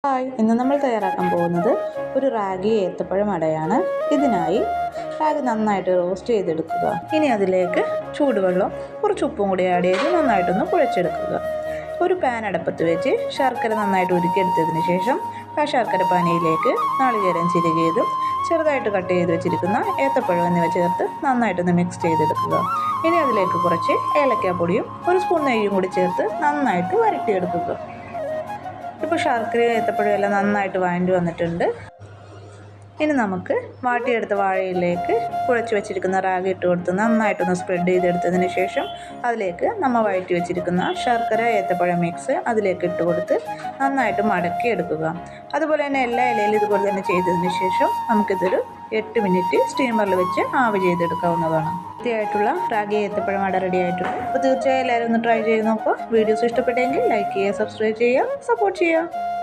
Hi, ഇന്ന് നമ്മൾ തയ്യാറാക്കാൻ പോകുന്നത് ഒരു റാഗി ഏത്തപ്പഴം അടയാണ്. ഇതിനായി റാഗി നന്നായിട്ട് റോസ്റ്റ് ചെയ്തെടുക്കുക. ഇനി അതിലേക്ക് ചൂടുവെള്ളം കുറച്ച് ഉപ്പും കൂടി ആഡ് ചെയ്ത് നന്നായിട്ടൊന്ന് കുഴച്ചെടുക്കുക. ഒരു പാൻ അടുപ്പത്ത് വെച്ച് ശർക്കര നന്നായിട്ട് ഉരുക്കിയെടുത്തതിന് ശേഷം ആ ശർക്കര പാനിയിലേക്ക് നാളികേരം ചിരകിയതും ചെറുതായിട്ട് കട്ട് ചെയ്ത് വെച്ചിരിക്കുന്ന ഏത്തപ്പഴം എന്നിവ ചേർത്ത് നന്നായിട്ടൊന്ന് മിക്സ് ചെയ്തെടുക്കുക. ഇനി അതിലേക്ക് കുറച്ച് ഏലക്കാപ്പൊടിയും ഒരു സ്പൂൺ നെയ്യും കൂടി ചേർത്ത് നന്നായിട്ട് വരട്ടിയെടുക്കുക. ഇപ്പോൾ ശർക്കരയും ഏത്തപ്പഴം എല്ലാം നന്നായിട്ട് വഴണ്ടി വന്നിട്ടുണ്ട്. ഇനി നമുക്ക് വാട്ടിയെടുത്ത വാഴയിലേക്ക് കുഴച്ച് വെച്ചിരിക്കുന്ന റാഗി ഇട്ട് കൊടുത്ത് നന്നായിട്ടൊന്ന് സ്പ്രെഡ് ചെയ്തെടുത്തതിന് ശേഷം അതിലേക്ക് നമ്മൾ വഴറ്റി വെച്ചിരിക്കുന്ന ശർക്കര ഏത്തപ്പഴം മിക്സ് അതിലേക്ക് ഇട്ട് കൊടുത്ത് നന്നായിട്ട് മടക്കി എടുക്കുക. അതുപോലെ തന്നെ എല്ലാ ഇലയിലും ഇതുപോലെ തന്നെ ചെയ്തതിന് ശേഷം നമുക്കിതൊരു 8 മിനിറ്റ് സ്റ്റീമറിൽ വെച്ച് ആവി ചെയ്തെടുക്കാവുന്നതാണ്. വൃത്തിയായിട്ടുള്ള റാഗി ഏത്തപ്പഴം അട റെഡി ആയിട്ടുണ്ട്. അപ്പോൾ തീർച്ചയായും എല്ലാവരും ഒന്ന് ട്രൈ ചെയ്ത് നോക്കുക. വീഡിയോസ് ഇഷ്ടപ്പെട്ടെങ്കിൽ ലൈക്ക് ചെയ്യുക, സബ്സ്ക്രൈബ് ചെയ്യുക, സപ്പോർട്ട് ചെയ്യുക.